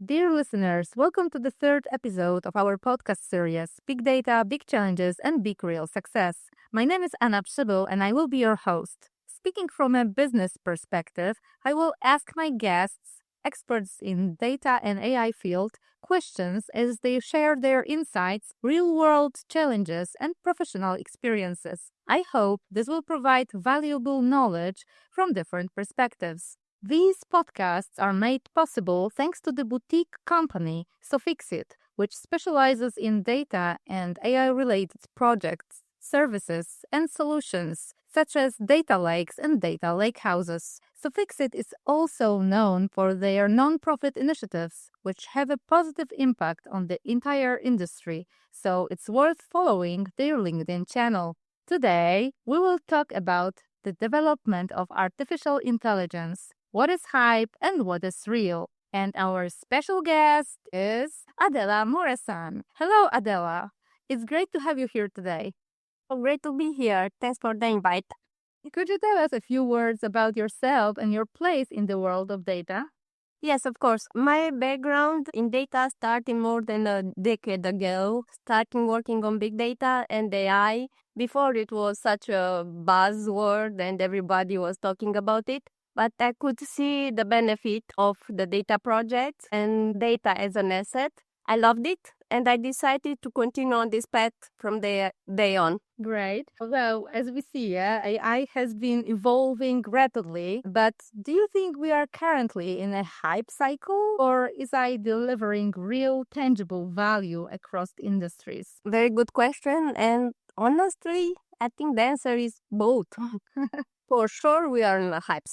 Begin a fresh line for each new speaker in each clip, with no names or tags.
Dear listeners, welcome to the third episode of our podcast series, Big Data, Big Challenges, and Big Real Success. My name is Anna Przybyl, and I will be your host. Speaking from a business perspective, I will ask my guests, experts in data and AI field, questions as they share their insights, real-world challenges, and professional experiences. I hope this will provide valuable knowledge from different perspectives. These podcasts are made possible thanks to the boutique company Sofixit, which specializes in data and AI-related projects, services, and solutions, such as data lakes and data lakehouses. Sofixit is also known for their non-profit initiatives, which have a positive impact on the entire industry, so it's worth following their LinkedIn channel. Today, we will talk about the development of artificial intelligence, what is hype and what is real. And our special guest is Adela Muresan. Hello, Adela. It's great to have you here today.
Oh, great to be here. Thanks for the invite.
Could you tell us a few words about yourself and your place in the world of data?
Yes, of course. My background in data started more than a decade ago, starting working on big data and AI. Before it was such a buzzword and everybody was talking about it. But I could see the benefit of the data project and data as an asset. I loved it and I decided to continue on this path from the day on.
Great. Well, as we see, AI has been evolving rapidly, but do you think we are currently in a hype cycle, or is AI delivering real, tangible value across industries?
Very good question. And honestly, I think the answer is both. For sure, we are in a hype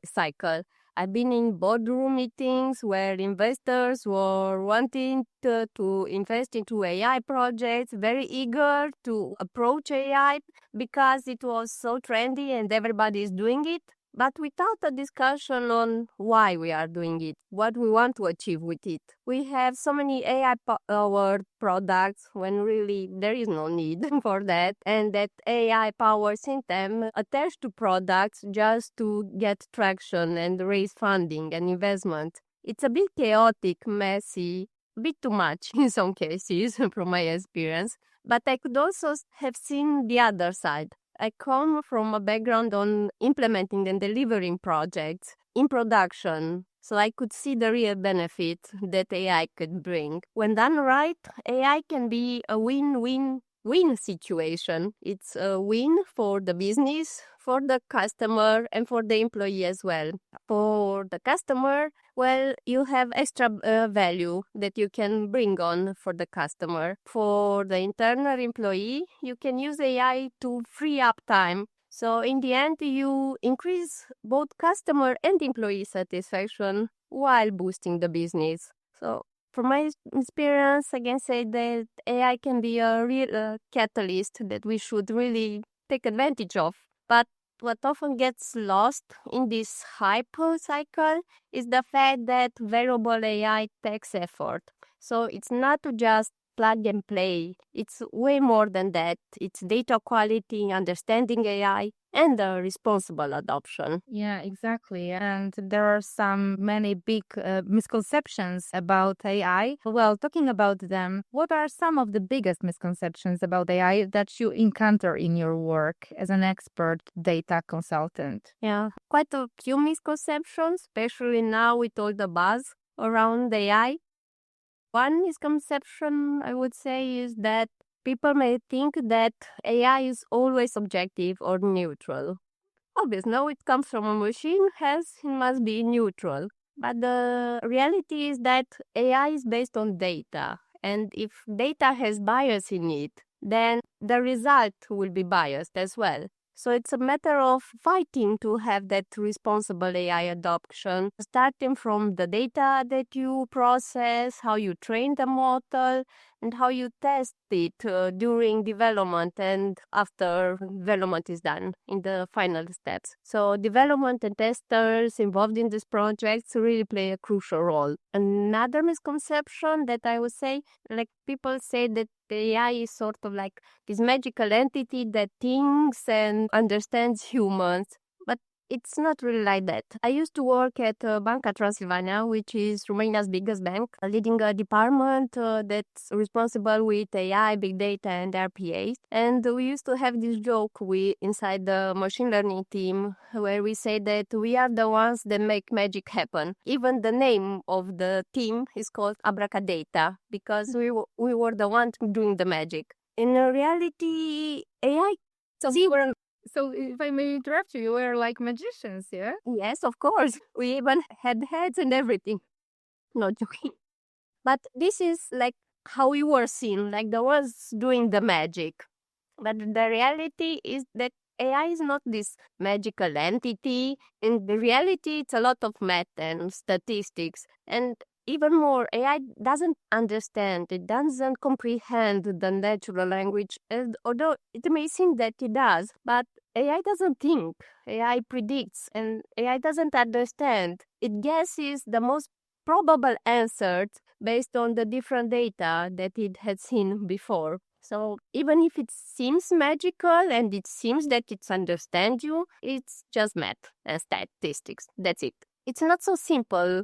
cycle. I've been in boardroom meetings where investors were wanting to invest into AI projects, very eager to approach AI because it was so trendy and everybody is doing it, but without a discussion on why we are doing it, what we want to achieve with it. We have so many AI-powered products when really there is no need for that, and that AI-powered system attached to products just to get traction and raise funding and investment. It's a bit chaotic, messy, a bit too much in some cases from my experience, but I could also have seen the other side. I come from a background on implementing and delivering projects in production, so I could see the real benefit that AI could bring. When done right, AI can be a win-win-win situation. It's a win for the business, for the customer, and for the employee as well. For the customer, well, you have extra value that you can bring on for the customer. For the internal employee, you can use AI to free up time. So in the end, you increase both customer and employee satisfaction while boosting the business. So from my experience, I can say that AI can be a real catalyst that we should really take advantage of. But what often gets lost in this hype cycle is the fact that variable AI takes effort. So it's not to just plug and play. It's way more than that. It's data quality, understanding AI, and the responsible adoption.
Yeah, exactly. And there are many big misconceptions about AI. Well, talking about them, what are some of the biggest misconceptions about AI that you encounter in your work as an expert data consultant?
Yeah, quite a few misconceptions, especially now with all the buzz around AI. One misconception I would say is that people may think that AI is always objective or neutral. Obviously, now it comes from a machine, hence it must be neutral. But the reality is that AI is based on data. And if data has bias in it, then the result will be biased as well. So it's a matter of fighting to have that responsible AI adoption, starting from the data that you process, how you train the model, and how you test it during development and after development is done in the final steps. So development and testers involved in these projects really play a crucial role. Another misconception that I would say, like people say that the AI is sort of like this magical entity that thinks and understands humans. But it's not really like that. I used to work at Banca Transilvania, which is Romania's biggest bank, leading a department that's responsible with AI, big data, and RPAs. And we used to have this joke inside the machine learning team where we say that we are the ones that make magic happen. Even the name of the team is called Abracadata because we were the ones doing the magic. In reality, AI.
So if I may interrupt you, you were like magicians, yeah?
Yes, of course. We even had heads and everything. Not joking. But this is like how we were seen, like the ones doing the magic. But the reality is that AI is not this magical entity. In the reality, it's a lot of math and statistics. And even more, AI doesn't understand, it doesn't comprehend the natural language. And although it may seem that it does, but AI doesn't think, AI predicts, and AI doesn't understand. It guesses the most probable answers based on the different data that it had seen before. So even if it seems magical and it seems that it understands you, it's just math and statistics. That's it. It's not so simple.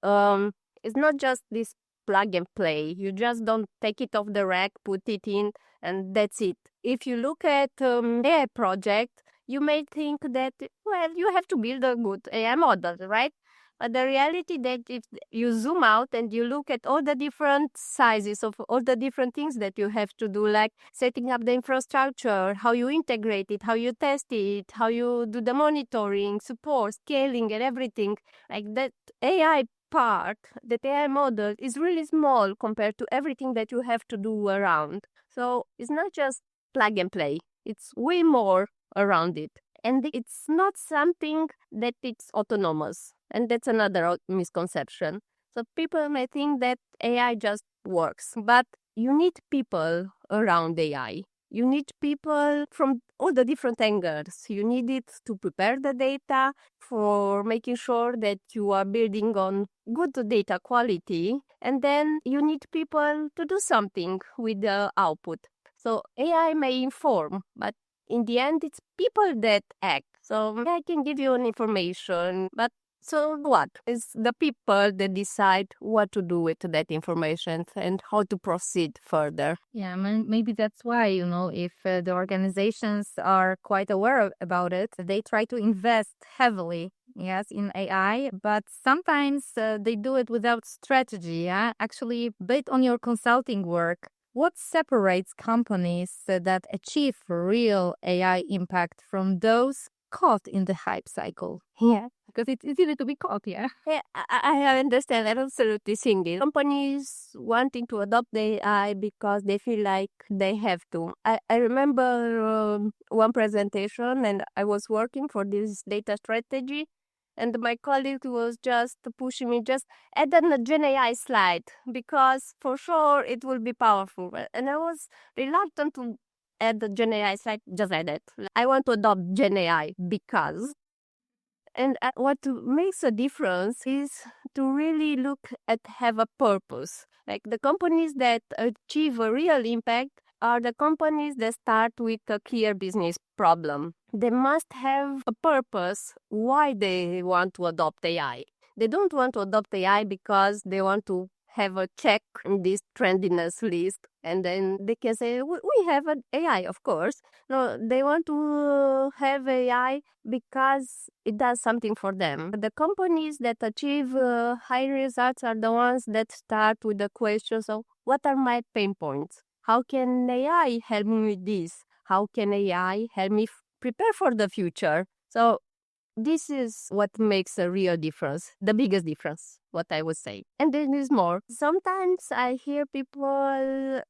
Um, it's not just this plug and play. You just don't take it off the rack, put it in, and that's it. If you look at AI project, you may think that, well, you have to build a good AI model, right? But the reality that if you zoom out and you look at all the different sizes of all the different things that you have to do, like setting up the infrastructure, how you integrate it, how you test it, how you do the monitoring, support, scaling, and everything, like that AI part, the AI model is really small compared to everything that you have to do around. So it's not just plug and play. It's way more around it. And it's not something that it's autonomous. And that's another misconception. So people may think that AI just works, but you need people around AI. You need people from all the different angles. You need it to prepare the data, for making sure that you are building on good data quality. And then you need people to do something with the output. So AI may inform, but in the end, it's people that act. So I can give you an information, but so what? It's the people that decide what to do with that information and how to proceed further.
Yeah, maybe that's why, if the organizations are quite aware about it, they try to invest heavily, yes, in AI, but sometimes they do it without strategy, yeah? Actually, based on your consulting work, what separates companies that achieve real AI impact from those caught in the hype cycle?
Yeah.
Because it's easy to be caught, yeah?
Yeah, I understand. I absolutely think it. Companies wanting to adopt the AI because they feel like they have to. I remember one presentation and I was working for this data strategy and my colleague was just pushing me, just add a Gen AI slide because for sure it will be powerful. And I was reluctant to add the Gen AI slide just like that. I want to adopt Gen AI because. And what makes a difference is to really look at have a purpose. Like the companies that achieve a real impact are the companies that start with a clear business problem. They must have a purpose why they want to adopt AI. They don't want to adopt AI because they want to have a check in this trendiness list and then they can say, we have an AI, of course. No, they want to have AI because it does something for them. The companies that achieve high results are the ones that start with the questions of what are my pain points? How can AI help me with this? How can AI help me prepare for the future? So this is what makes a real difference, the biggest difference, what I would say. And there is more. Sometimes I hear people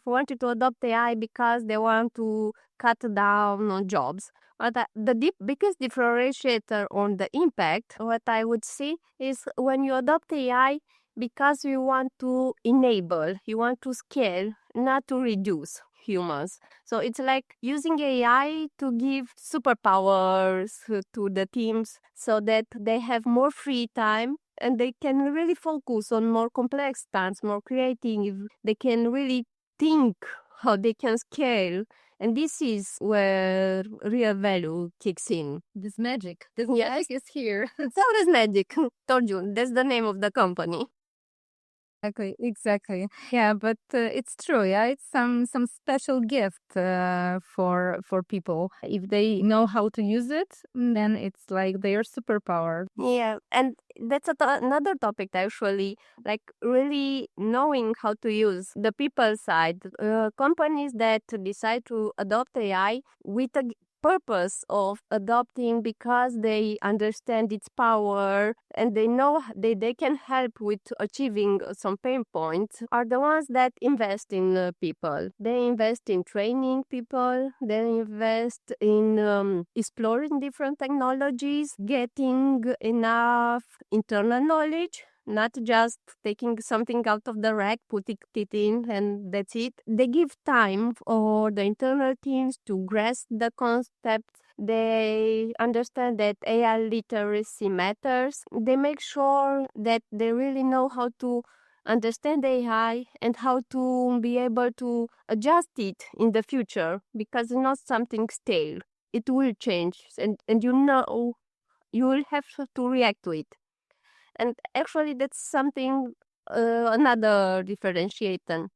wanting to adopt AI because they want to cut down on jobs. But the biggest differentiator on the impact, what I would see, is when you adopt AI because you want to enable, you want to scale, not to reduce humans. So it's like using AI to give superpowers to the teams so that they have more free time and they can really focus on more complex tasks, more creative. They can really think how they can scale And this is where real value kicks in.
This magic. This
Yes.
magic is here.
So does magic. Told you, that's the name of the company.
Exactly. Yeah, but it's true. Yeah, it's some special gift for people. If they know how to use it, then it's like their superpower.
Yeah, and that's another topic actually, like really knowing how to use the people side. Companies that decide to adopt AI with a purpose of adopting because they understand its power and they know they can help with achieving some pain points are the ones that invest in people. They invest in training people, they invest in exploring different technologies, getting enough internal knowledge, not just taking something out of the rack, putting it in, and that's it. They give time for the internal teams to grasp the concept. They understand that AI literacy matters. They make sure that they really know how to understand AI and how to be able to adjust it in the future because it's not something stale. It will change, and you know you will have to react to it. And actually, that's something another differentiator.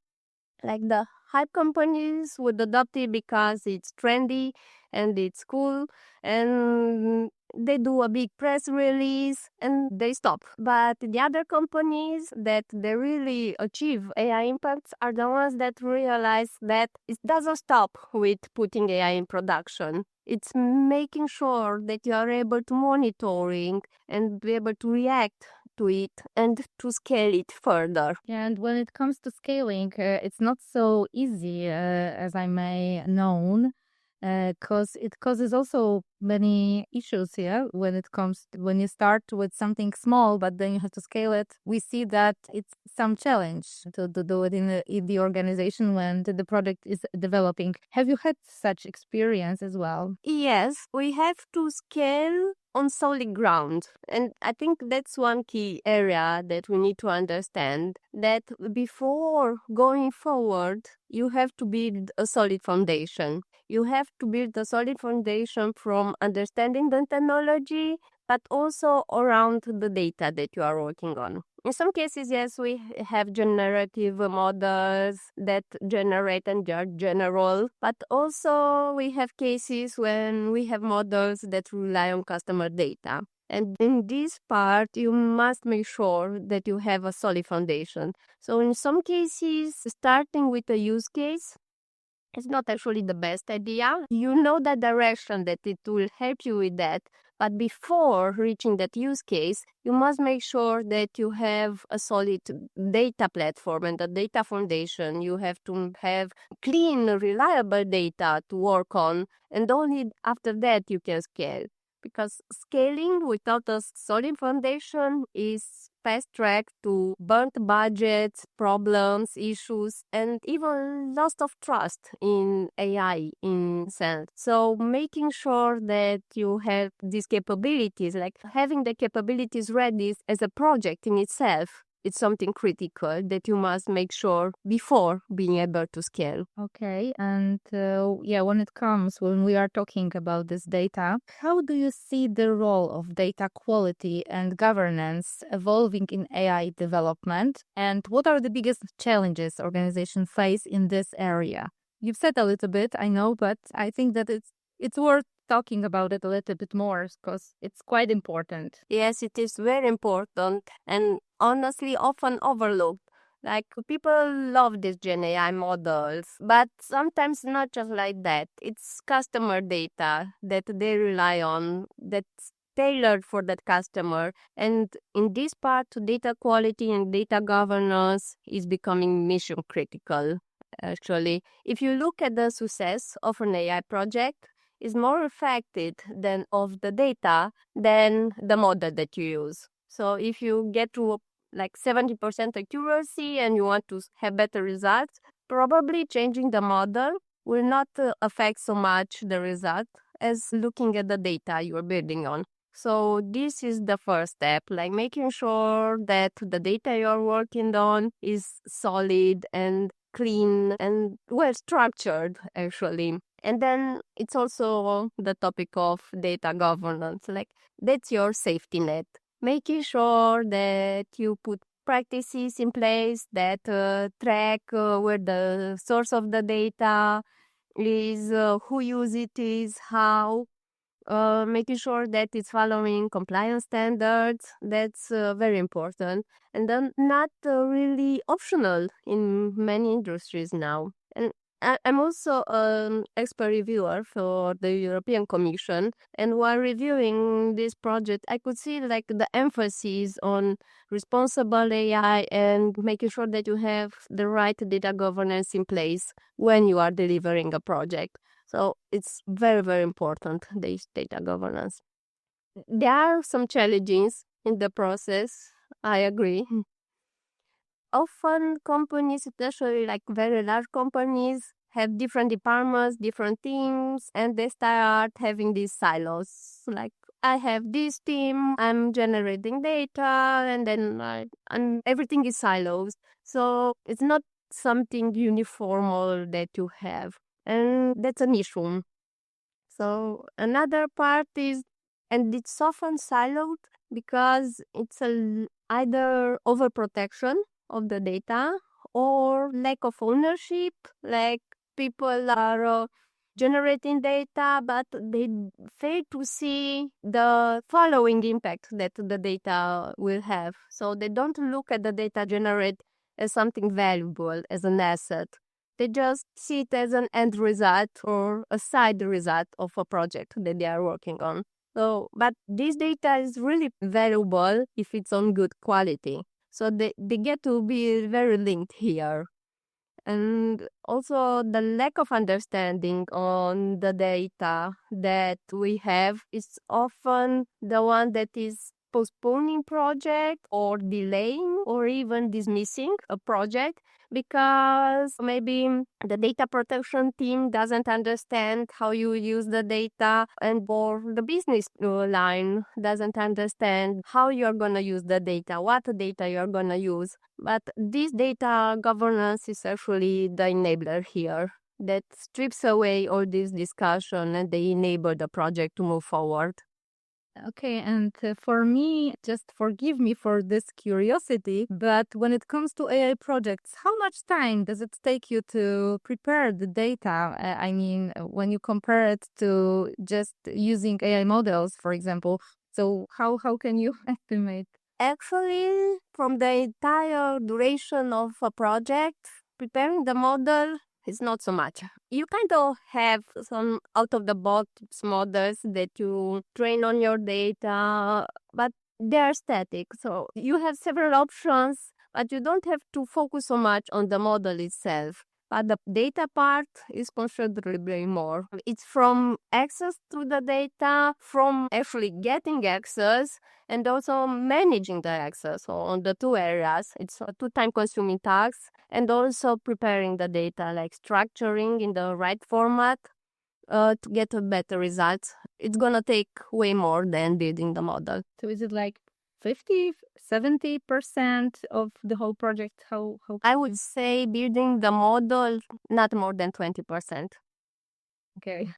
Like the hype companies would adopt it because it's trendy and it's cool, and they do a big press release and they stop. But the other companies that they really achieve AI impacts are the ones that realize that it doesn't stop with putting AI in production. It's making sure that you are able to monitoring and be able to react to it and to scale it further.
And when it comes to scaling, it's not so easy as I may known, because it causes also many issues here when you start with something small, but then you have to scale it. We see that it's some challenge to do it in the organization when the project is developing. Have you had such experience as well?
Yes, we have to scale on solid ground. And I think that's one key area that we need to understand that before going forward, you have to build a solid foundation. You have to build a solid foundation from understanding the technology, but also around the data that you are working on. In some cases, yes, we have generative models that generate and are general, but also we have cases when we have models that rely on customer data. And in this part, you must make sure that you have a solid foundation. So in some cases, starting with a use case, it's not actually the best idea. You know the direction that it will help you with that. But before reaching that use case, you must make sure that you have a solid data platform and a data foundation. You have to have clean, reliable data to work on. And only after that you can scale. Because scaling without a solid foundation is fast track to burnt budgets, problems, issues, and even loss of trust in AI in sense. So making sure that you have these capabilities, like having the capabilities ready as a project in itself, it's something critical that you must make sure before being able to scale.
Okay, and when we are talking about this data, how do you see the role of data quality and governance evolving in AI development? And what are the biggest challenges organizations face in this area? You've said a little bit, I know, but I think that it's worth talking about it a little bit more because it's quite important.
Yes, it is very important and honestly often overlooked. Like people love these Gen AI models, but sometimes not just like that. It's customer data that they rely on that's tailored for that customer. And in this part, data quality and data governance is becoming mission critical. Actually, if you look at the success of an AI project, is more affected than of the data than the model that you use. So if you get to like 70% accuracy and you want to have better results, probably changing the model will not affect so much the result as looking at the data you're building on. So this is the first step, like making sure that the data you're working on is solid and clean and well structured, actually. And then it's also the topic of data governance. Like, that's your safety net. Making sure that you put practices in place that track where the source of the data is, who use it is, how, making sure that it's following compliance standards. That's very important. And then not really optional in many industries now. And I'm also an expert reviewer for the European Commission. And while reviewing this project, I could see like the emphasis on responsible AI and making sure that you have the right data governance in place when you are delivering a project. So it's very, very important, this data governance. There are some challenges in the process. I agree. Often companies, especially like very large companies, have different departments, different teams, and they start having these silos. Like, I have this team, I'm generating data, and then and everything is silos. So it's not something uniform that you have. And that's an issue. So another part is, and it's often siloed because it's either overprotection of the data or lack of ownership. Like, people are generating data, but they fail to see the following impact that the data will have. So they don't look at the data generated as something valuable, as an asset. They just see it as an end result or a side result of a project that they are working on. So, but this data is really valuable if it's on good quality. So they get to be very linked here. And also the lack of understanding on the data that we have is often the one that is postponing project or delaying or even dismissing a project, because maybe the data protection team doesn't understand how you use the data, and or the business line doesn't understand how you're going to use the data, what data you're going to use. But this data governance is actually the enabler here that strips away all this discussion, and they enable the project to move forward.
Okay, and for me, just forgive me for this curiosity, but when it comes to AI projects, how much time does it take you to prepare the data? I mean, when you compare it to just using AI models, for example, so how can you estimate?
Actually, from the entire duration of a project, preparing the model is not so much. You kind of have some out-of-the-box models that you train on your data, but they are static. So you have several options, but you don't have to focus so much on the model itself. But the data part is considerably more. It's from access to the data, from actually getting access, and also managing the access. So on the two areas, it's a two time-consuming task, and also preparing the data, like structuring in the right format to get a better result. It's gonna take way more than building the model.
So is it like 50, 70% of the whole project? How
I would say building the model, not more than 20%.
Okay.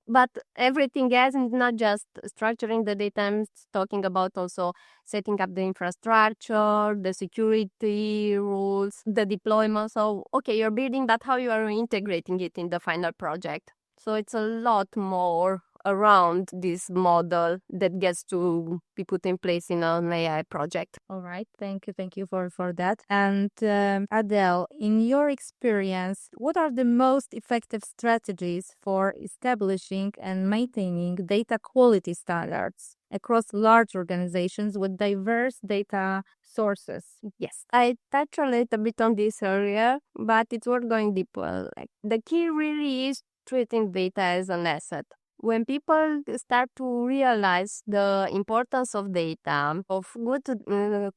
But everything else is not just structuring the data. I'm talking about also setting up the infrastructure, the security rules, the deployment. So, okay, you're building, but how you are integrating it in the final project. So it's a lot more around this model that gets to be put in place in an AI project.
All right. Thank you for that. And Adele, in your experience, what are the most effective strategies for establishing and maintaining data quality standards across large organizations with diverse data sources?
Yes, I touched a little bit on this area, but it's worth going deeper. Like, the key really is treating data as an asset. When people start to realize the importance of data, of good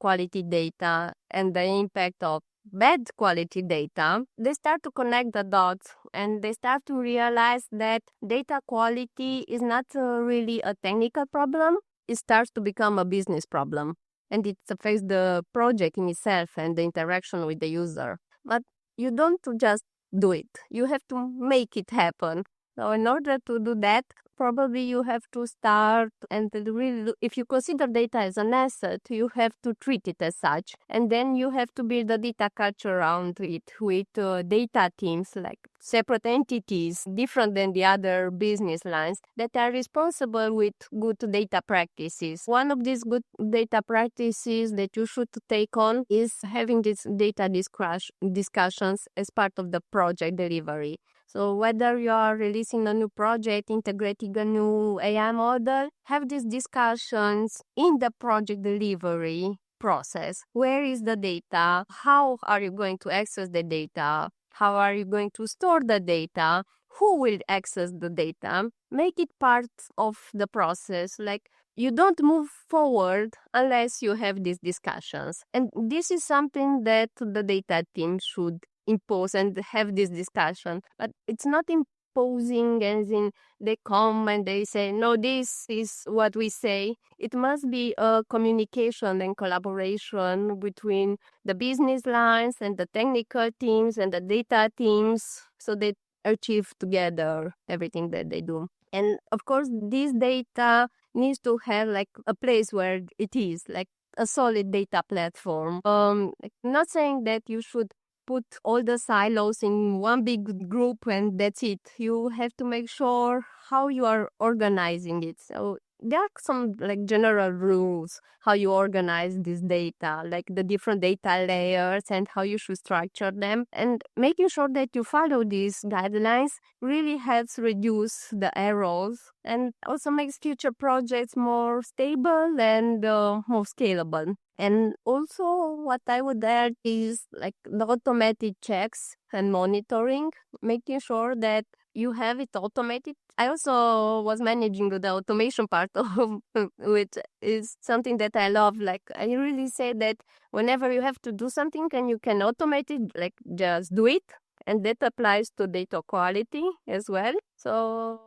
quality data, and the impact of bad quality data, they start to connect the dots, and they start to realize that data quality is not really a technical problem. It starts to become a business problem, and it affects the project in itself and the interaction with the user. But you don't just do it. You have to make it happen. So in order to do that, probably you have to start and to really, if you consider data as an asset, you have to treat it as such. And then you have to build a data culture around it with data teams, like separate entities, different than the other business lines, that are responsible with good data practices. One of these good data practices that you should take on is having these data discussions as part of the project delivery. So whether you are releasing a new project, integrating a new AI model, have these discussions in the project delivery process. Where is the data? How are you going to access the data? How are you going to store the data? Who will access the data? Make it part of the process. Like, you don't move forward unless you have these discussions. And this is something that the data team should impose and have this discussion. But it's not imposing as in they come and they say, no, this is what we say. It must be a communication and collaboration between the business lines and the technical teams and the data teams, so they achieve together everything that they do. And of course, this data needs to have like a place where it is, like a solid data platform. Not saying that you should put all the silos in one big group and that's it. You have to make sure how you are organizing it. So there are some like general rules how you organize this data, like the different data layers and how you should structure them. And making sure that you follow these guidelines really helps reduce the errors and also makes future projects more stable and more scalable. And also what I would add is like the automated checks and monitoring, making sure that you have it automated. I also was managing the automation part of which is something that I love. Like, I really say that whenever you have to do something and you can automate it, like, just do it. And that applies to data quality as well. So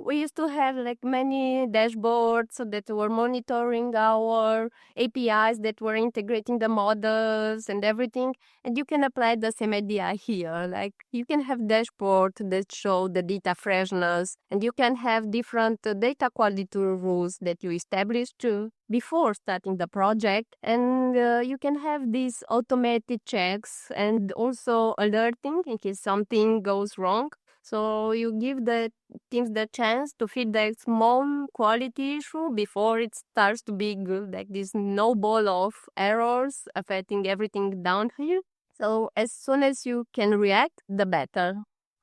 we used to have like many dashboards that were monitoring our APIs that were integrating the models and everything. And you can apply the same idea here. Like, you can have dashboard that show the data freshness, and you can have different data quality rules that you established before starting the project. And you can have these automated checks and also alerting in case something goes wrong. So you give the teams the chance to fix that small quality issue before it starts to be good, like this snowball of errors affecting everything down here. So as soon as you can react, the better.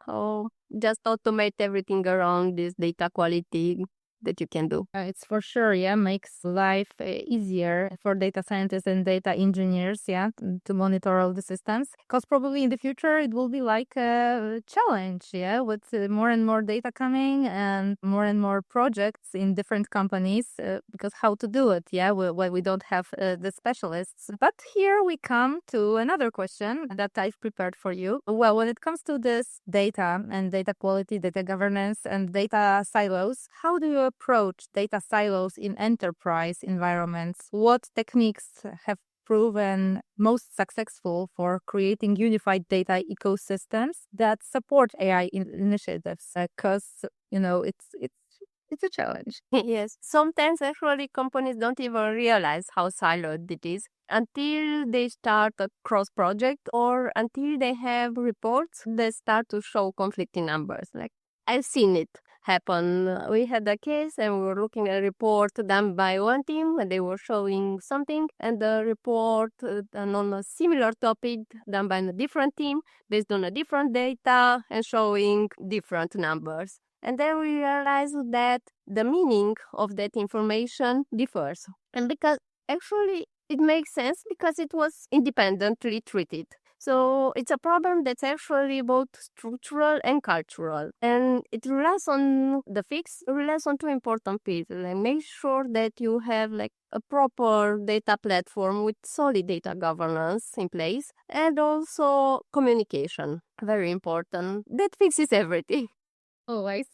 So just automate everything around this data quality that you can do.
It's for sure, makes life easier for data scientists and data engineers, to monitor all the systems. Because probably in the future it will be like a challenge, with more and more data coming and more projects in different companies. Because how to do it, when we don't have the specialists. But here we come to another question that I've prepared for you. Well, when it comes to this data and data quality, data governance, and data silos, how do you approach data silos in enterprise environments? What techniques have proven most successful for creating unified data ecosystems that support AI initiatives? Because it's a challenge.
Yes, sometimes actually companies don't even realize how siloed it is until they start a cross project or until they have reports that start to show conflicting numbers. Like, I've seen it happen. We had a case and we were looking at a report done by one team and they were showing something, and the report done on a similar topic done by a different team based on a different data and showing different numbers. And then we realized that the meaning of that information differs. And because actually it makes sense because it was independently treated. So it's a problem that's actually both structural and cultural. And it relies on the fix, relies on two important pieces. And make sure that you have like a proper data platform with solid data governance in place, and also communication. Very important. That fixes everything.
Always.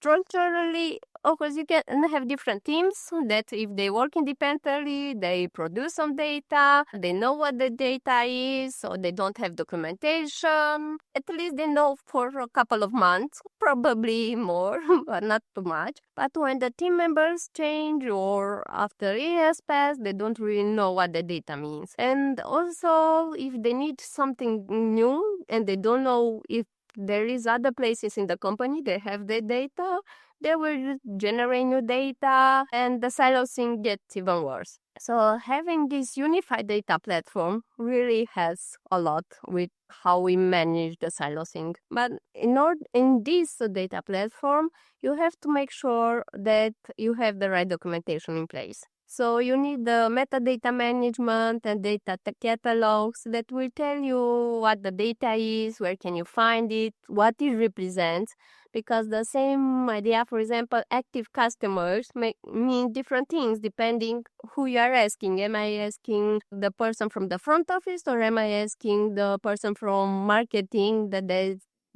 structurally, of course, you can have different teams that if they work independently, they produce some data, they know what the data is, so they don't have documentation. At least they know for a couple of months, probably more, but not too much. But when the team members change or after years pass, they don't really know what the data means. And also, if they need something new and they don't know if there is other places in the company they have the data, they will generate new data and the silos gets even worse. So having this unified data platform really helps a lot with how we manage the siloing. But in this data platform, you have to make sure that you have the right documentation in place. So you need the metadata management and data catalogs that will tell you what the data is, where can you find it, what it represents. Because the same idea, for example, active customers mean different things depending who you are asking. Am I asking the person from the front office or am I asking the person from marketing that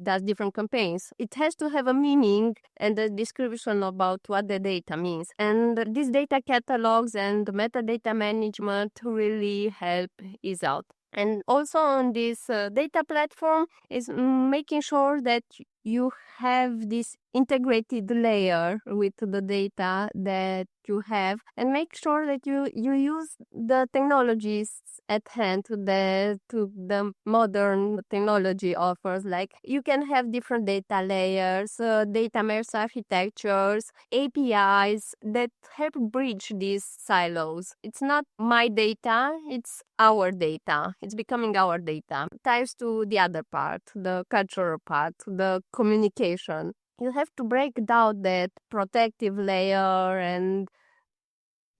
does different campaigns? It has to have a meaning and a description about what the data means. And these data catalogs and metadata management really help ease out. And also on this data platform is making sure that you have this integrated layer with the data that you have and make sure that you use the technologies at hand to the modern technology offers. Like you can have different data layers, data mesh architectures, APIs that help bridge these silos. It's not my data, it's our data. It's becoming our data. It ties to the other part, the cultural part, the communication. You have to break down that protective layer and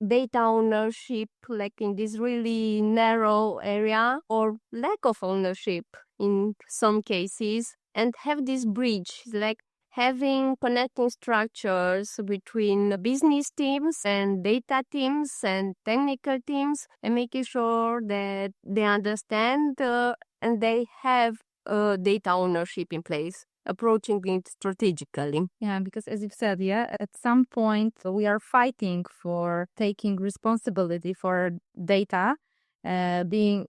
data ownership, like in this really narrow area, or lack of ownership in some cases, and have this bridge, like having connecting structures between business teams and data teams and technical teams, and making sure that they understand and they have data ownership in place, approaching it strategically.
Yeah, because as you've said, at some point we are fighting for taking responsibility for data, having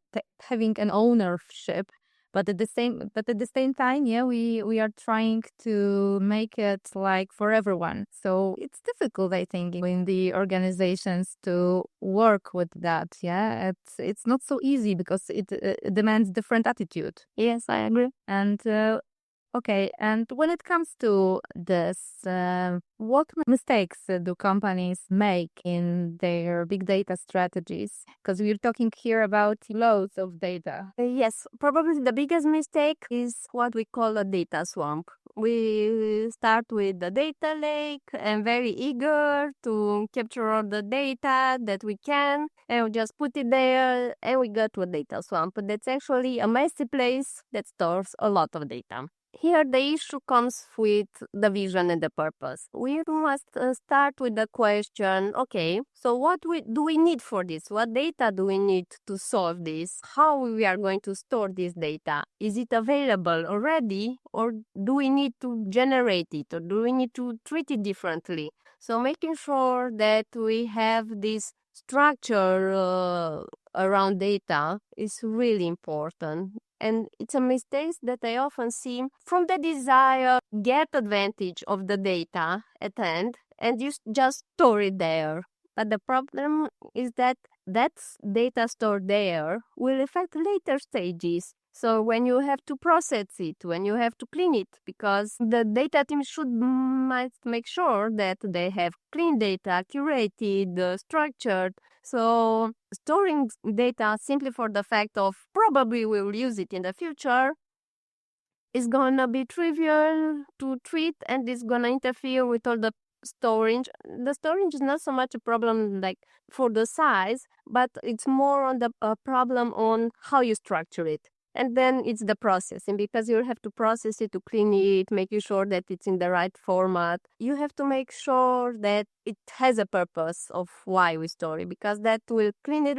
an ownership, but at the same time, we are trying to make it like for everyone. So it's difficult, I think, in the organizations to work with that. Yeah, it's not so easy because it demands different attitude.
Yes, I agree.
And okay, and when it comes to this, what mistakes do companies make in their big data strategies? Because we're talking here about loads of data.
Yes, probably the biggest mistake is what we call a data swamp. We start with the data lake and very eager to capture all the data that we can, and we just put it there and we go to a data swamp. But that's actually a messy place that stores a lot of data. Here, the issue comes with the vision and the purpose. We must start with the question, okay, so what do we need for this? What data do we need to solve this? How we are going to store this data? Is it available already, or do we need to generate it, or do we need to treat it differently? So making sure that we have this structure around data is really important. And it's a mistake that I often see from the desire to get advantage of the data at hand and you just store it there. But the problem is that data stored there will affect later stages. So when you have to process it, when you have to clean it, because the data team might make sure that they have clean data, curated, structured. So storing data simply for the fact of probably we will use it in the future is gonna be trivial to treat and is gonna interfere with all the storage. The storage is not so much a problem like for the size, but it's more on the problem on how you structure it. And then it's the processing, because you have to process it, to clean it, making sure that it's in the right format. You have to make sure that it has a purpose of why we store it, because that will clean it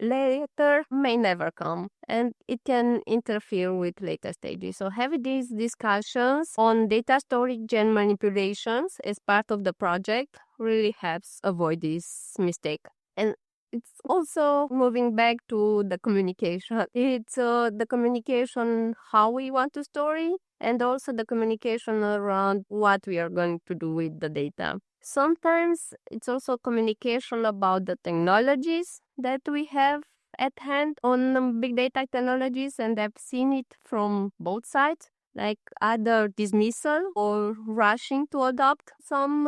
later may never come, and it can interfere with later stages. So having these discussions on data storage and manipulations as part of the project really helps avoid this mistake. And it's also moving back to the communication. It's the communication how we want to store it, and also the communication around what we are going to do with the data. Sometimes it's also communication about the technologies that we have at hand on big data technologies, and I've seen it from both sides, like either dismissal or rushing to adopt some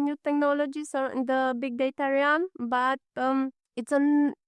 new technologies in the big data realm. But it's a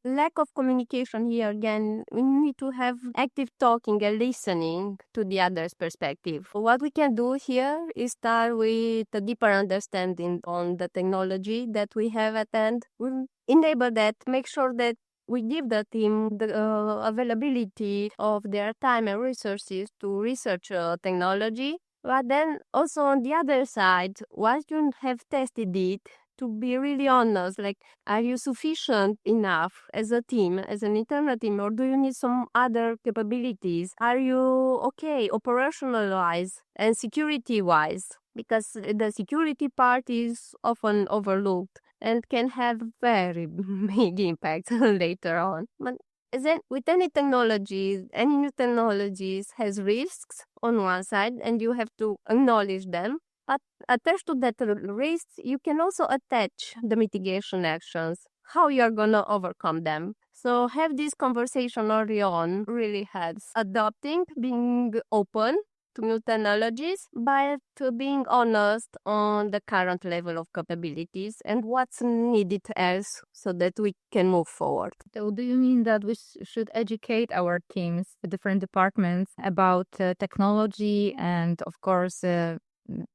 lack of communication here. Again, we need to have active talking and listening to the other's perspective. What we can do here is start with a deeper understanding on the technology that we have at hand. We'll enable that, make sure that we give the team the availability of their time and resources to research technology. But then also on the other side, once you have tested it, to be really honest, like, are you sufficient enough as a team, as an internal team, or do you need some other capabilities? Are you okay operational-wise and security-wise? Because the security part is often overlooked and can have very big impact later on. But then with any technology, any new technologies has risks on one side, and you have to acknowledge them. But attached to that risk, you can also attach the mitigation actions, how you're going to overcome them. So have this conversation early on really helps. Adopting, being open to new technologies, but being honest on the current level of capabilities and what's needed else so that we can move forward.
So do you mean that we should educate our teams, the different departments, about technology and, of course,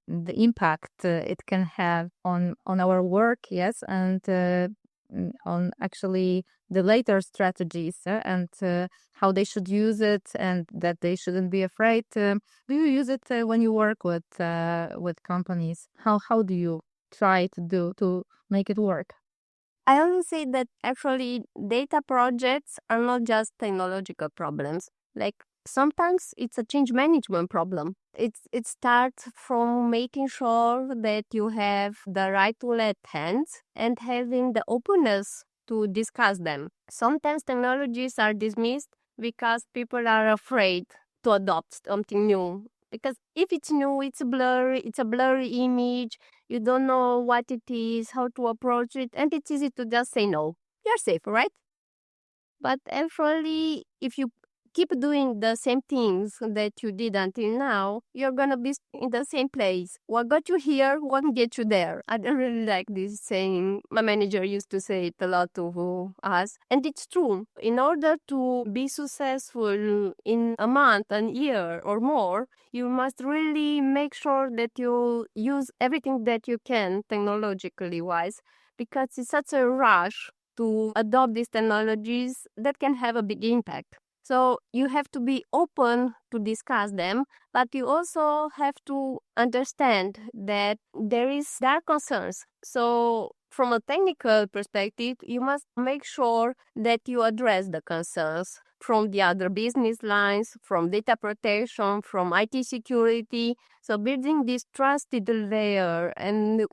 the impact it can have on our work, yes, and on actually the later strategies and how they should use it, and that they shouldn't be afraid. Do you use it when you work with companies? How do you try to make it work?
I always say that actually data projects are not just technological problems. Like, sometimes it's a change management problem. It starts from making sure that you have the right tool at hand and having the openness to discuss them. Sometimes technologies are dismissed because people are afraid to adopt something new. Because if it's new, it's a blurry image. You don't know what it is, how to approach it, and it's easy to just say no. You're safe, right? But actually, if you keep doing the same things that you did until now, you're going to be in the same place. What got you here won't get you there. I don't really like this saying. My manager used to say it a lot to us. And it's true. In order to be successful in a month, an year, or more, you must really make sure that you use everything that you can technologically wise, because it's such a rush to adopt these technologies that can have a big impact. So you have to be open to discuss them, but you also have to understand that there are concerns. So from a technical perspective, you must make sure that you address the concerns from the other business lines, from data protection, from IT security. So building this trusted layer, and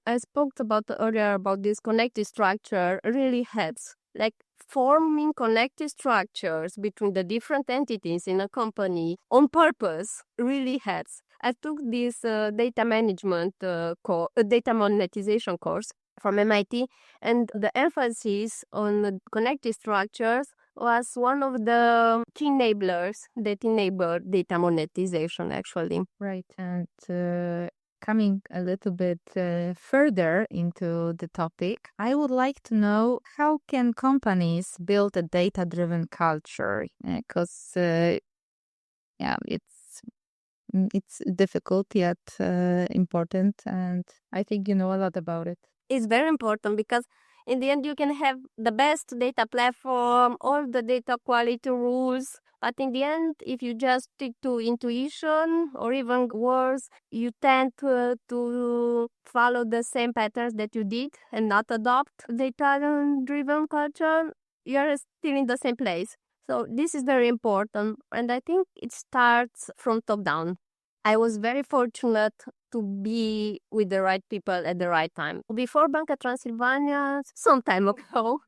I spoke about earlier about this connected structure really helps. Like, forming connected structures between the different entities in a company on purpose really helps. I took this data management data monetization course from MIT, and the emphasis on the connected structures was one of the key enablers that enable data monetization, actually.
Right, and coming a little bit further into the topic, I would like to know, how can companies build a data-driven culture? Because yeah, it's difficult yet important, and I think you know a lot about it.
It's very important because in the end, you can have the best data platform, all the data quality rules. But in the end, if you just stick to intuition or even worse, you tend to follow the same patterns that you did and not adopt data-driven culture, you're still in the same place. So this is very important. And I think it starts from top down. I was very fortunate to be with the right people at the right time. Before Banca Transilvania, some time ago,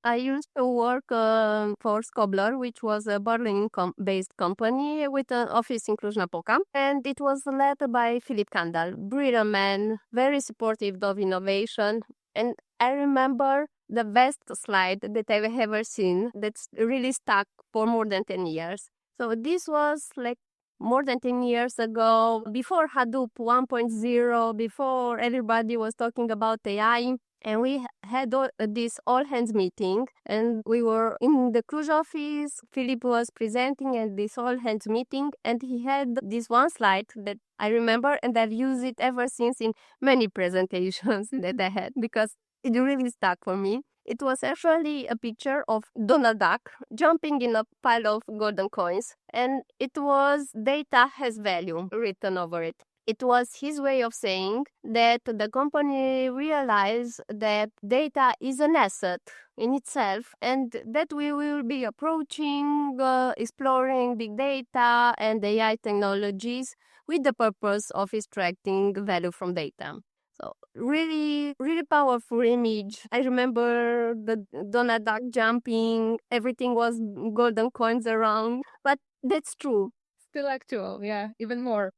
I used to work for Skobler, which was a Berlin-based company with an office in Cluj-Napoca. And it was led by Philip Kandal, brilliant man, very supportive of innovation. And I remember the best slide that I've ever seen that's really stuck for more than 10 years. So this was like more than 10 years ago, before Hadoop 1.0, before everybody was talking about AI. And we had this all-hands meeting, and we were in the Cluj office. Philip was presenting at this all-hands meeting, and he had this one slide that I remember, and I've used it ever since in many presentations that I had, because it really stuck for me. It was actually a picture of Donald Duck jumping in a pile of golden coins, and it was "data has value" written over it. It was his way of saying that the company realized that data is an asset in itself, and that we will be approaching, exploring big data and AI technologies with the purpose of extracting value from data. So really, really powerful image. I remember the Donald Duck jumping, everything was golden coins around, but that's true.
Still actual, yeah, even more.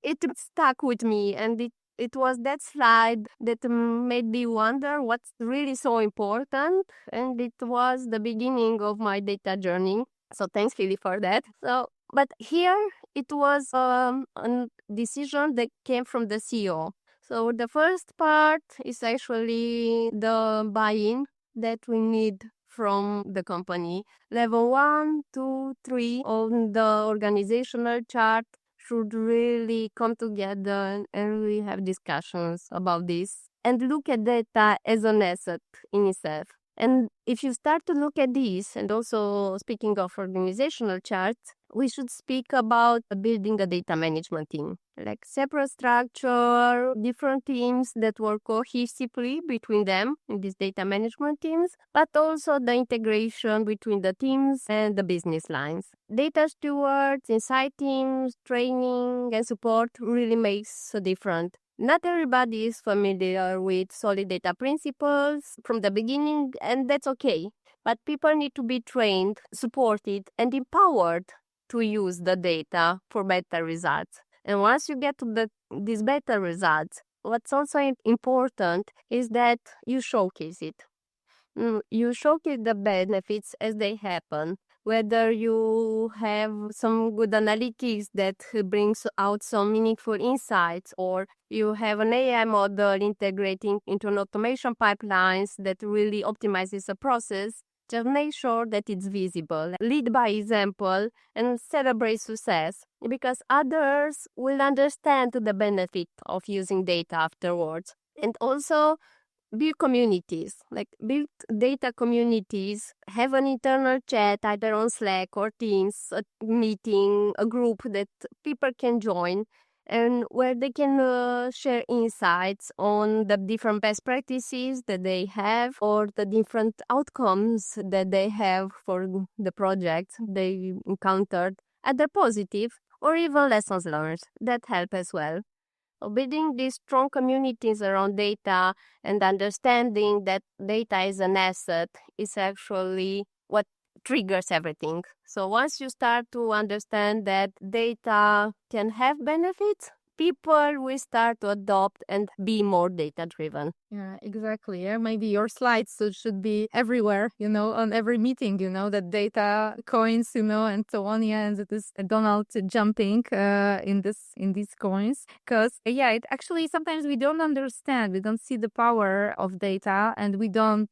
It stuck with me, and it was that slide that made me wonder what's really so important, and it was the beginning of my data journey. So thanks, Philly, for that. So, but here it was a decision that came from the CEO. So the first part is actually the buy-in that we need from the company. Level 1, 2, 3 on the organizational chart should really come together and really have discussions about this and look at data as an asset in itself. And if you start to look at this, and also speaking of organizational charts, we should speak about building a data management team, like separate structure, different teams that work cohesively between them in these data management teams, but also the integration between the teams and the business lines. Data stewards, inside teams, training and support really makes a difference. Not everybody is familiar with solid data principles from the beginning, and that's okay. But people need to be trained, supported, and empowered to use the data for better results. And once you get to these better results, what's also important is that you showcase it. You showcase the benefits as they happen, whether you have some good analytics that brings out some meaningful insights, or you have an AI model integrating into an automation pipelines that really optimizes the process. Just make sure that it's visible. Lead by example and celebrate success, because others will understand the benefit of using data afterwards. And also build communities, like build data communities, have an internal chat either on Slack or Teams, a meeting, a group that people can join, and where they can share insights on the different best practices that they have or the different outcomes that they have for the projects they encountered, either positive or even lessons learned that help as well. Building these strong communities around data and understanding that data is an asset is actually what triggers everything. So once you start to understand that data can have benefits, people will start to adopt and be more data driven.
Yeah, exactly. Yeah, maybe your slides should be everywhere, on every meeting, that data coins, and so on. Yeah, and this Donald jumping in these coins, because yeah, it actually sometimes we don't understand, we don't see the power of data, and we don't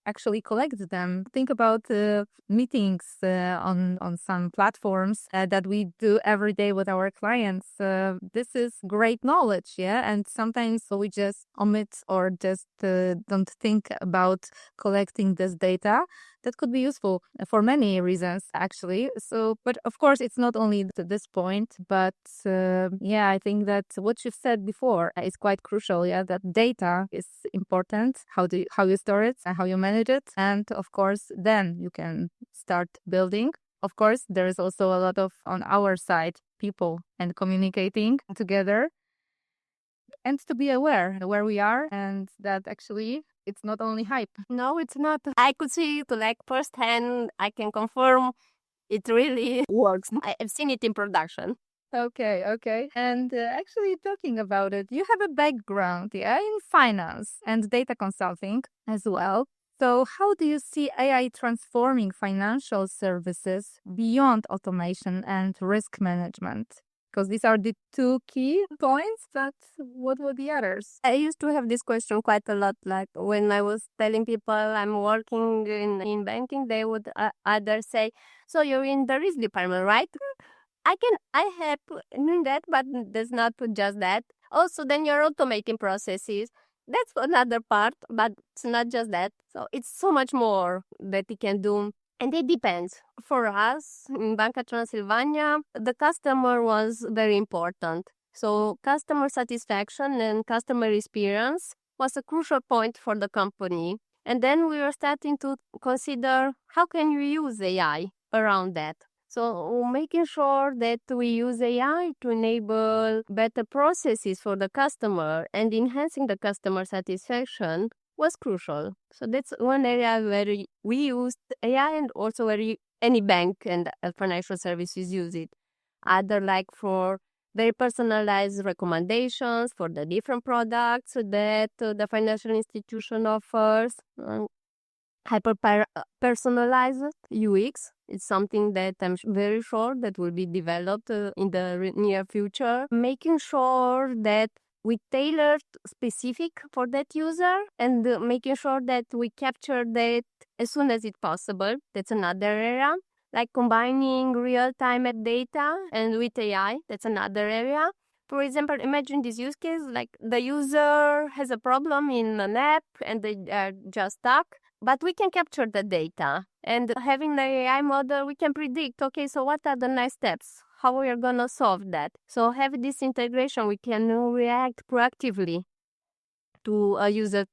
actually collect them. Think about meetings on some platforms that we do every day with our clients. This this is great knowledge, yeah. And sometimes we just omit or just don't think about collecting this data. That could be useful for many reasons, actually. So, but of course, it's not only to this point, but yeah, I think that what you've said before is quite crucial. Yeah, that data is important. How you store it and how you manage it, and of course, then you can start building. Of course, there is also a lot of on our side people and communicating together and to be aware where we are and that actually it's not only hype.
No, it's not. I could see it like firsthand. I can confirm it really works. I've seen it in production.
Okay. And actually, talking about it, you have a background, yeah, in finance and data consulting as well. So, how do you see AI transforming financial services beyond automation and risk management? Because these are the two key points, but what were the others?
I used to have this question quite a lot. Like when I was telling people I'm working in banking, they would either say, "So you're in the risk department, right?" I have in that, but there's not just that. Also, then you're automating processes. That's another part, but it's not just that. So it's so much more that you can do. And it depends. For us in Banca Transylvania, the customer was very important. So customer satisfaction and customer experience was a crucial point for the company. And then we were starting to consider how can you use AI around that. So making sure that we use AI to enable better processes for the customer and enhancing the customer satisfaction was crucial. So that's one area where we used AI and also where any bank and financial services use it. Either like for very personalized recommendations for the different products that the financial institution offers. Hyper personalized UX. It's something that I'm very sure that will be developed in the near future. Making sure that we tailor specific for that user and making sure that we capture that as soon as it's possible. That's another area. Like combining real-time data and with AI. That's another area. For example, imagine this use case, like the user has a problem in an app and they are just stuck. But we can capture the data, and having the AI model, we can predict, okay, so what are the next steps? How we are going to solve that? So have this integration, we can react proactively to user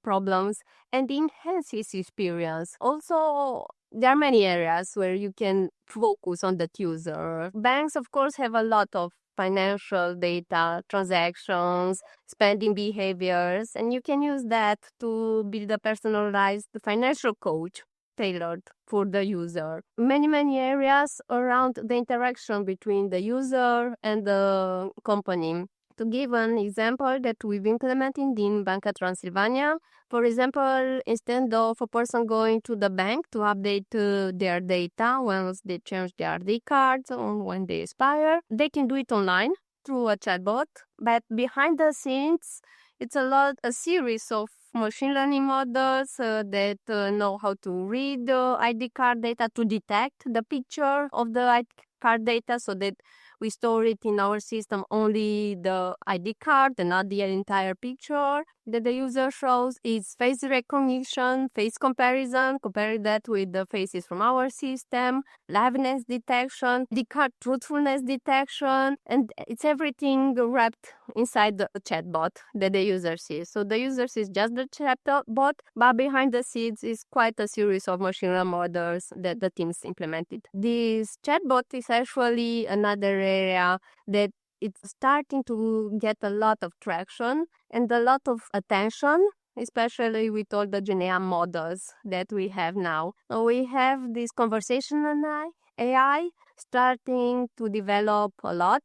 problems and enhance his experience. Also, there are many areas where you can focus on that user. Banks, of course, have a lot of financial data, transactions, spending behaviors, and you can use that to build a personalized financial coach tailored for the user. Many areas around the interaction between the user and the company. To give an example that we've implemented in Banca Transylvania, for example, instead of a person going to the bank to update their data once they change their ID cards or when they expire, they can do it online through a chatbot. But behind the scenes, it's a series of machine learning models that know how to read the ID card data to detect the picture of the ID card data so that we store it in our system only the ID card and not the entire picture that the user shows. Is face recognition, face comparison, compare that with the faces from our system, liveness detection, the card truthfulness detection, and it's everything wrapped inside the chatbot that the user sees. So the user sees just the chatbot, but behind the scenes is quite a series of machine learning models that the teams implemented. This chatbot is actually another area that it's starting to get a lot of traction and a lot of attention, especially with all the GenAI models that we have now. So we have this conversational AI starting to develop a lot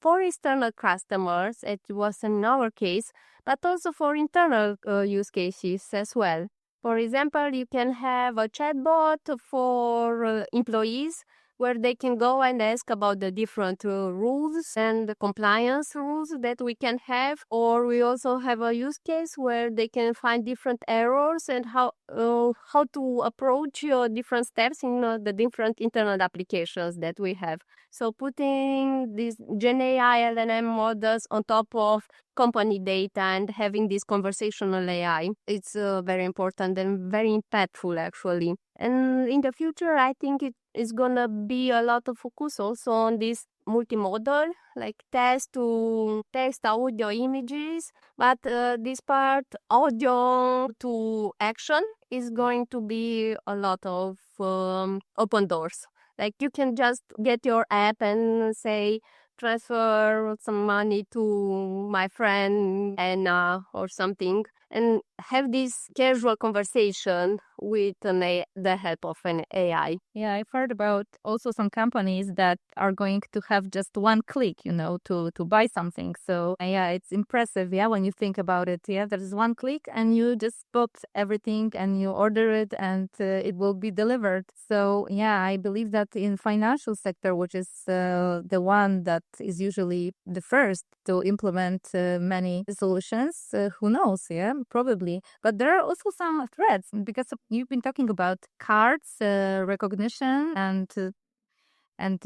for external customers. It was in our case, but also for internal use cases as well. For example, you can have a chatbot for employees where they can go and ask about the different rules and the compliance rules that we can have. Or we also have a use case where they can find different errors and how to approach different steps in the different internet applications that we have. So putting these Gen AI LLM models on top of company data and having this conversational AI, it's very important and very impactful actually. And in the future, I think it is gonna be a lot of focus also on this multimodal, like text to text, audio, images. But this part, audio to action, is going to be a lot of open doors. Like you can just get your app and say, transfer some money to my friend Anna or something, and have this casual conversation with the help of an AI.
Yeah, I've heard about also some companies that are going to have just one click, to buy something. So yeah, it's impressive. Yeah, when you think about it, yeah, there's one click and you just bought everything and you order it and it will be delivered. So yeah, I believe that in financial sector, which is the one that is usually the first to implement many solutions, who knows? Yeah, probably. But there are also some threats because you've been talking about cards recognition and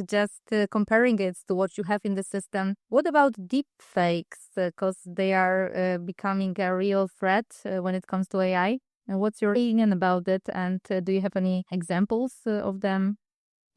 just comparing it to what you have in the system. What about deep fakes? Because they are becoming a real threat when it comes to AI. And what's your opinion about it? And do you have any examples of them?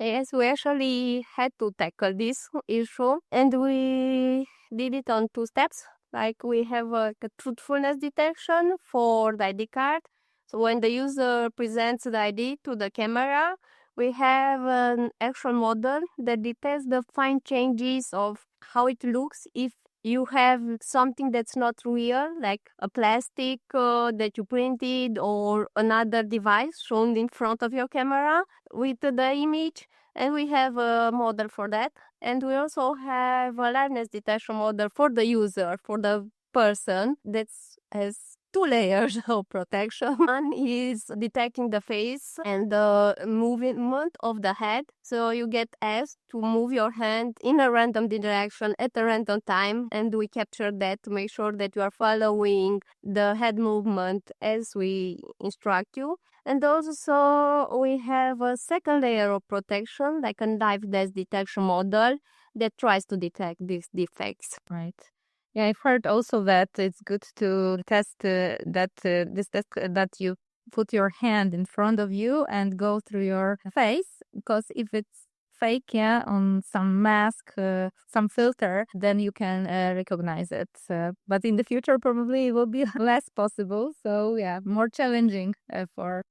Yes, we actually had to tackle this issue, and we did it on two steps. Like we have a truthfulness detection for the ID card. So when the user presents the ID to the camera, we have an action model that detects the fine changes of how it looks if you have something that's not real, like a plastic that you printed or another device shown in front of your camera with the image. And we have a model for that. And we also have a liveness detection model for the user, for the person, that's has two layers of protection. One is detecting the face and the movement of the head. So you get asked to move your hand in a random direction at a random time, and we capture that to make sure that you are following the head movement as we instruct you. And also we have a second layer of protection, like a liveness detection model that tries to detect these defects.
Right. Yeah, I've heard also that it's good to test that you put your hand in front of you and go through your face, because if it's fake, yeah, on some mask, some filter, then you can recognize it. But in the future, probably it will be less possible. So yeah, more challenging for.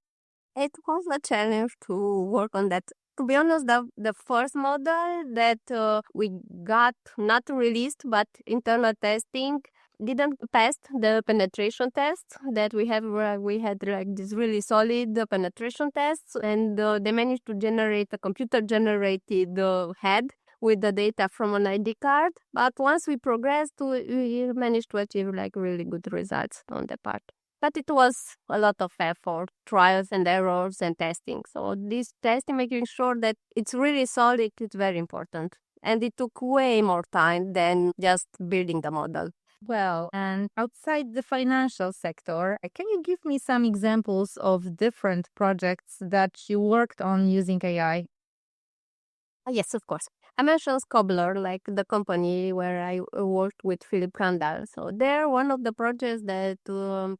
It was a challenge to work on that. To be honest, the first model that we got not released but internal testing didn't pass the penetration test that we have, where we had like this really solid penetration tests, and they managed to generate a computer generated head with the data from an ID card. But once we progressed, we managed to achieve like really good results on the part. But it was a lot of effort, trials and errors and testing. So this testing, making sure that it's really solid, it's very important. And it took way more time than just building the model.
Well, and outside the financial sector, can you give me some examples of different projects that you worked on using AI?
Yes, of course. I mentioned Scobbler, like the company where I worked with Philip Kandal. So there, one of the projects that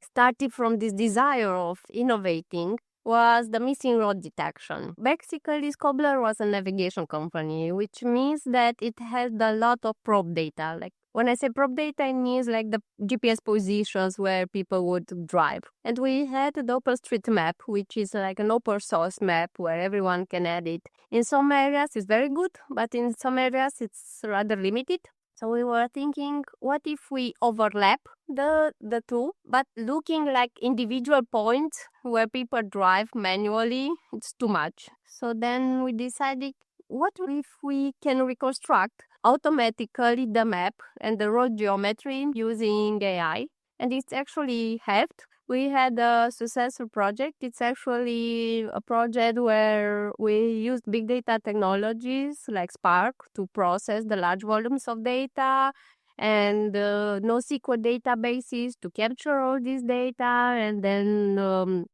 started from this desire of innovating was the missing road detection. Basically, Scobbler was a navigation company, which means that it had a lot of probe data. Like when I say probe data, it means like the GPS positions where people would drive. And we had the OpenStreetMap, which is like an open source map where everyone can edit. In some areas, it's very good, but in some areas, it's rather limited. So we were thinking, what if we overlap the two, but looking like individual points where people drive manually, it's too much. So then we decided, what if we can reconstruct automatically the map and the road geometry using AI? And it's actually helped. We had a successful project. It's actually a project where we used big data technologies like Spark to process the large volumes of data and NoSQL databases to capture all this data, and then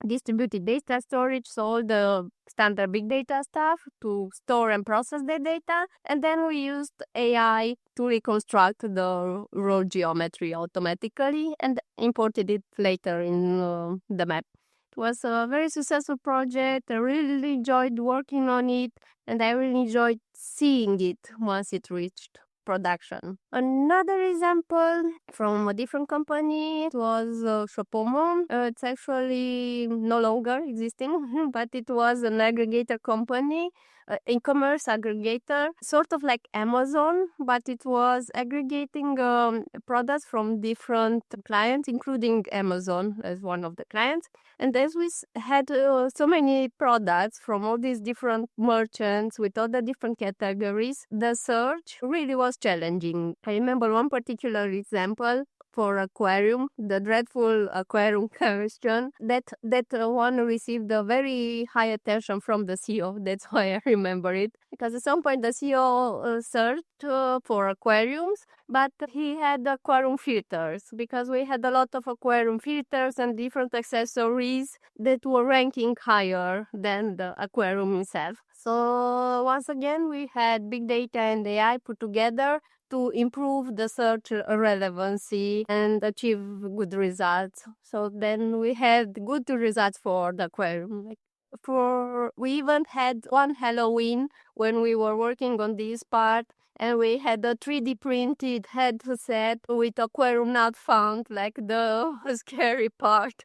distributed data storage, so all the standard big data stuff to store and process the data. And then we used AI to reconstruct the raw geometry automatically and imported it later in the map. It was a very successful project. I really enjoyed working on it, and I really enjoyed seeing it once it reached production. Another example from a different company, it was Shopomo. It's actually no longer existing, but it was an aggregator company, e-commerce aggregator, sort of like Amazon, but it was aggregating products from different clients, including Amazon as one of the clients. And as we had so many products from all these different merchants with all the different categories, the search really was challenging. I remember one particular example for aquarium, the dreadful aquarium question. That one received a very high attention from the CEO. That's why I remember it. Because at some point the CEO searched for aquariums, but he had aquarium filters because we had a lot of aquarium filters and different accessories that were ranking higher than the aquarium itself. So once again, we had big data and AI put together to improve the search relevancy and achieve good results. So then we had good results for the aquarium. We even had one Halloween when we were working on this part, and we had a 3D printed headset with aquarium not found, like the scary part.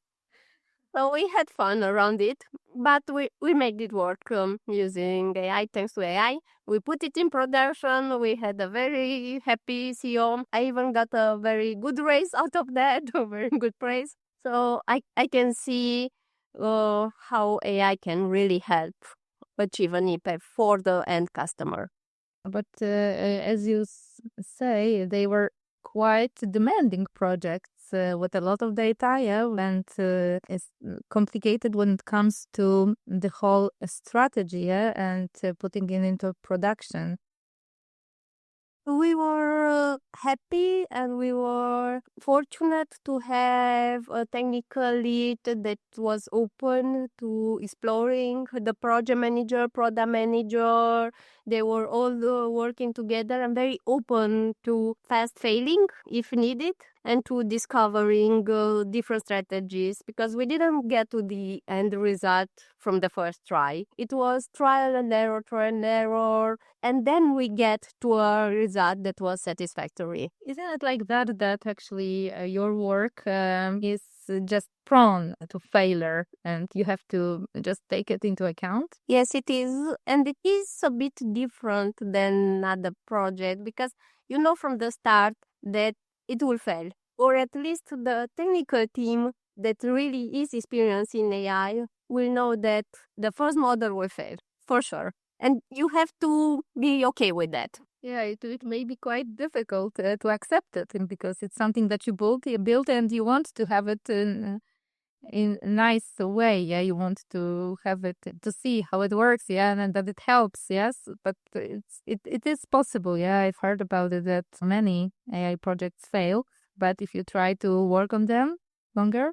So we had fun around it, but we made it work using AI, thanks to AI. We put it in production. We had a very happy CEO. I even got a very good raise out of that, a very good praise. So I can see how AI can really help achieve an impact for the end customer.
But as you say, they were quite demanding projects with a lot of data, yeah, and it's complicated when it comes to the whole strategy, yeah, and putting it into production.
We were happy and we were fortunate to have a technical lead that was open to exploring, the project manager, product manager. They were all working together and very open to fast failing if needed and to discovering different strategies, because we didn't get to the end result from the first try. It was trial and error, and then we get to a result that was satisfactory.
Isn't it like that actually your work is just prone to failure and you have to just take it into account?
Yes, it is. And it is a bit different than other project because you know from the start that it will fail. Or at least the technical team that really is experienced in AI will know that the first model will fail, for sure. And you have to be okay with that.
Yeah, it may be quite difficult to accept it, and because it's something that you built and you want to have it in a nice way. Yeah, you want to have it to see how it works. Yeah, and that it helps. Yes, but it is possible. Yeah, I've heard about it that many AI projects fail, but if you try to work on them longer,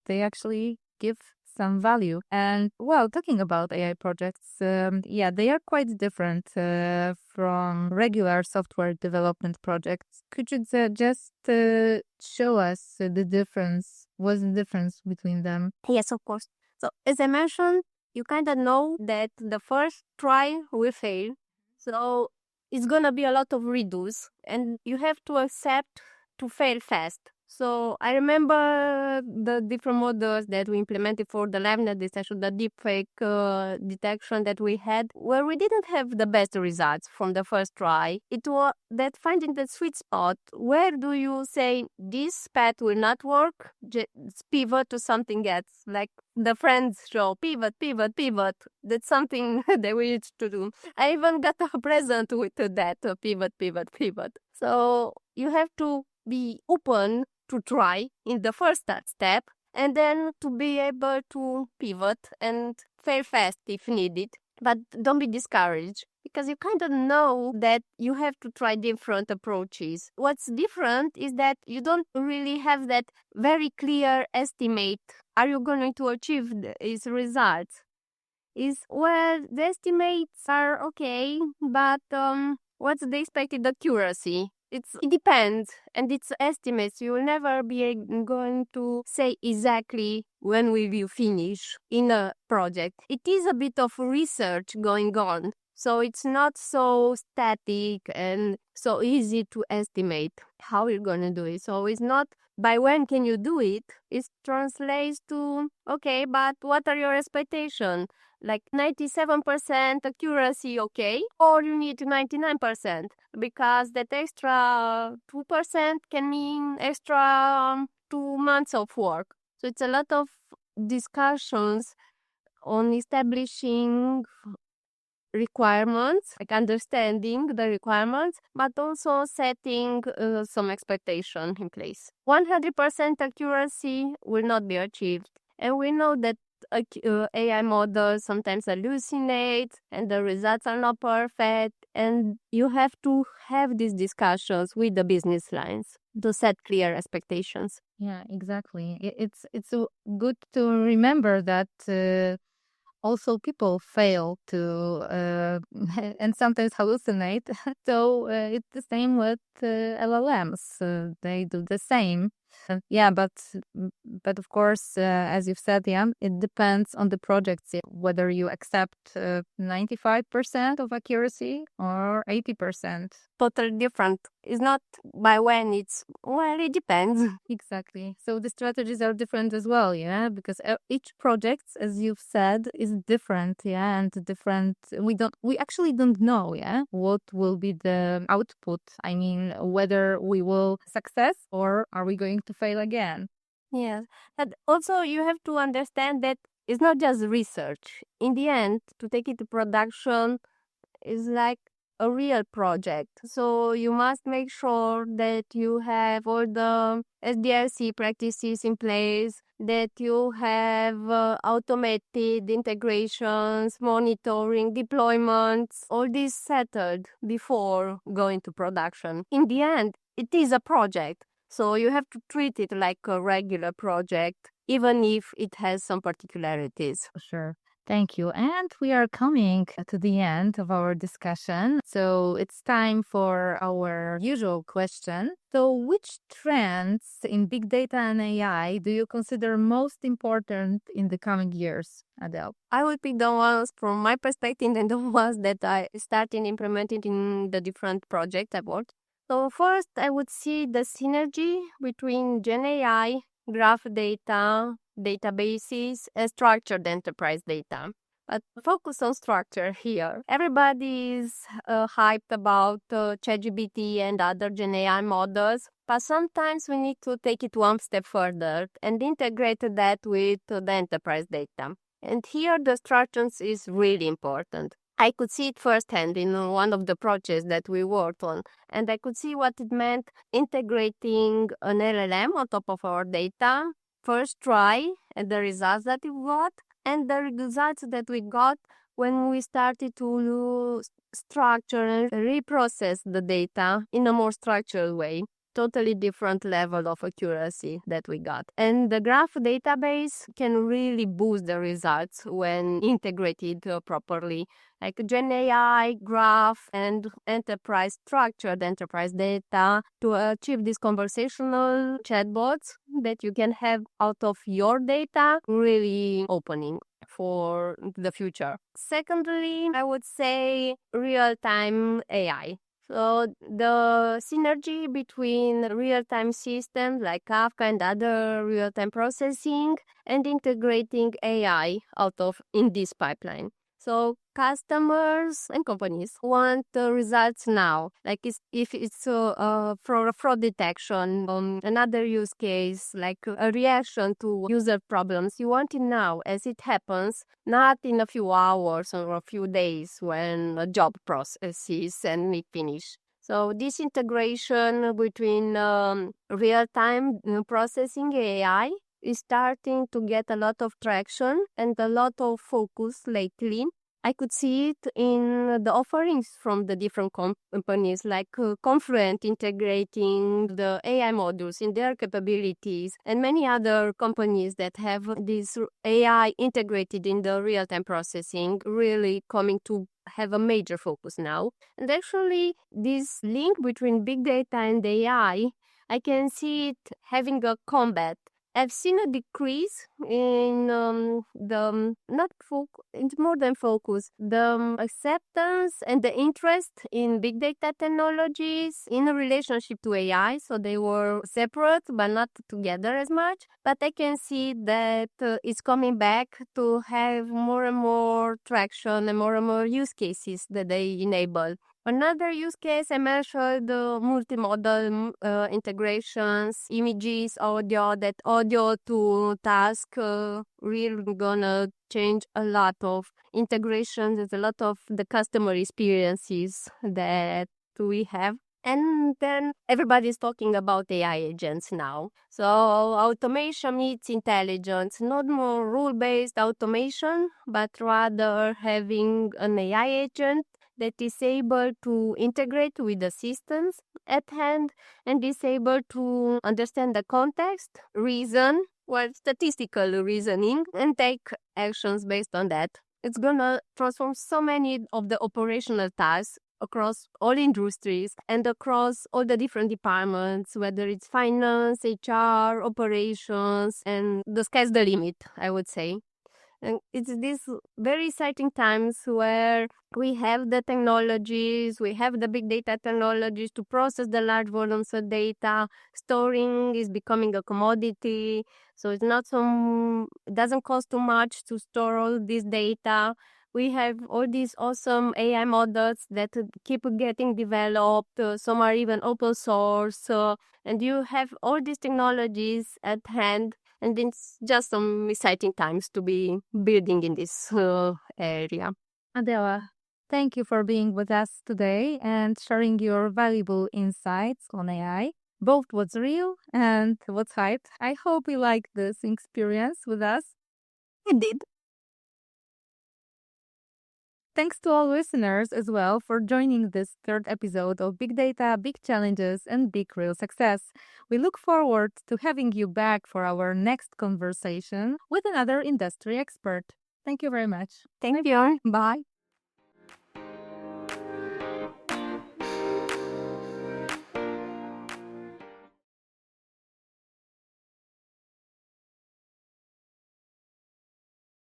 they actually give some value. And well, talking about AI projects, yeah, they are quite different from regular software development projects. Could you just show us the difference? What's the difference between them?
Yes, of course. So as I mentioned, you kind of know that the first try will fail. So it's going to be a lot of redos, and you have to accept to fail fast. So I remember the different models that we implemented for the liveness detection, the deepfake detection that we had, where we didn't have the best results from the first try. It was that finding the sweet spot. Where do you say this path will not work? Just pivot to something else, like the Friends show, pivot. That's something that we need to do. I even got a present with that, pivot. So you have to be open to try in the first step, and then to be able to pivot and fail fast if needed. But don't be discouraged because you kind of know that you have to try different approaches. What's different is that you don't really have that very clear estimate. Are you going to achieve these results? Well, the estimates are okay, but what's the expected accuracy? It depends, and it's estimates. You will never be going to say exactly when will you finish in a project. It is a bit of research going on, so it's not so static and so easy to estimate how you're going to do it. So it's not by when can you do it. It translates to, okay, but what are your expectations? Like 97% accuracy, okay, or you need 99% because that extra 2% can mean extra 2 months of work. So it's a lot of discussions on establishing requirements, like understanding the requirements, but also setting some expectation in place. 100% accuracy will not be achieved. And we know that AI models sometimes hallucinate and the results are not perfect. And you have to have these discussions with the business lines to set clear expectations.
Yeah, exactly. It's good to remember that also people fail to and sometimes hallucinate. So it's the same with LLMs. They do the same. Yeah, but of course, as you've said, yeah, it depends on the projects whether you accept 95% of accuracy or 80%.
Totally different. It's not by when, it depends.
Exactly. So the strategies are different as well, yeah, because each project, as you've said, is different, yeah, and different. We actually don't know, yeah, what will be the output. I mean, whether we will success or are we going to fail again?
Yes. And also you have to understand that it's not just research. In the end, to take it to production is like a real project. So you must make sure that you have all the SDLC practices in place, that you have automated integrations, monitoring, deployments, all this settled before going to production. In the end, it is a project. So you have to treat it like a regular project, even if it has some particularities.
Sure. Thank you. And we are coming to the end of our discussion. So it's time for our usual question. So, which trends in big data and AI do you consider most important in the coming years, Adele?
I would pick the ones from my perspective and the ones that I started implementing in the different projects I worked. So first, I would see the synergy between Gen AI, graph data, databases, and structured enterprise data. But focus on structure here. Everybody is hyped about ChatGPT and other Gen AI models, but sometimes we need to take it one step further and integrate that with the enterprise data. And here the structures is really important. I could see it firsthand in one of the projects that we worked on, and I could see what it meant integrating an LLM on top of our data, first try, and the results that we got, and the results that we got when we started to structure and reprocess the data in a more structured way. Totally different level of accuracy that we got. And the graph database can really boost the results when integrated properly. Like Gen AI, graph, and structured enterprise data to achieve these conversational chatbots that you can have out of your data, really opening for the future. Secondly, I would say real-time AI. So the synergy between real-time systems like Kafka and other real-time processing and integrating AI in this pipeline. So customers and companies want the results now. Like if it's for a fraud detection, another use case like a reaction to user problems, you want it now as it happens, not in a few hours or a few days when a job process is and it finish. So this integration between real-time processing AI is starting to get a lot of traction and a lot of focus lately. I could see it in the offerings from the different companies, like Confluent integrating the AI modules in their capabilities, and many other companies that have this AI integrated in the real-time processing, really coming to have a major focus now. And actually, this link between big data and I can see it having a combat. I've seen a decrease in it's more than focus, the acceptance and the interest in big data technologies in a relationship to AI. So they were separate but not together as much. But I can see that it's coming back to have more and more traction and more use cases that they enable. Another use case I mentioned, the multimodal integrations, images, audio, that audio to task really gonna change a lot of integrations. There's a lot of the customer experiences that we have. And then everybody's talking about AI agents now. So automation meets intelligence, not more rule-based automation, but rather having an AI agent that is able to integrate with the systems at hand and is able to understand the context, reason, statistical reasoning, and take actions based on that. It's gonna transform so many of the operational tasks across all industries and across all the different departments, whether it's finance, HR, operations, and the sky's the limit, I would say. And it's these very exciting times where we have the technologies, we have the big data technologies to process the large volumes of data. Storing is becoming a commodity. So it doesn't cost too much to store all this data. We have all these awesome AI models that keep getting developed. Some are even open source. And you have all these technologies at hand. And it's just some exciting times to be building in this area.
Adela, thank you for being with us today and sharing your valuable insights on AI, both what's real and what's hyped. I hope you liked this experience with us.
I did.
Thanks to all listeners as well for joining this third episode of Big Data, Big Challenges, and Big Real Success. We look forward to having you back for our next conversation with another industry expert. Thank you very much.
Thank you.
Bye.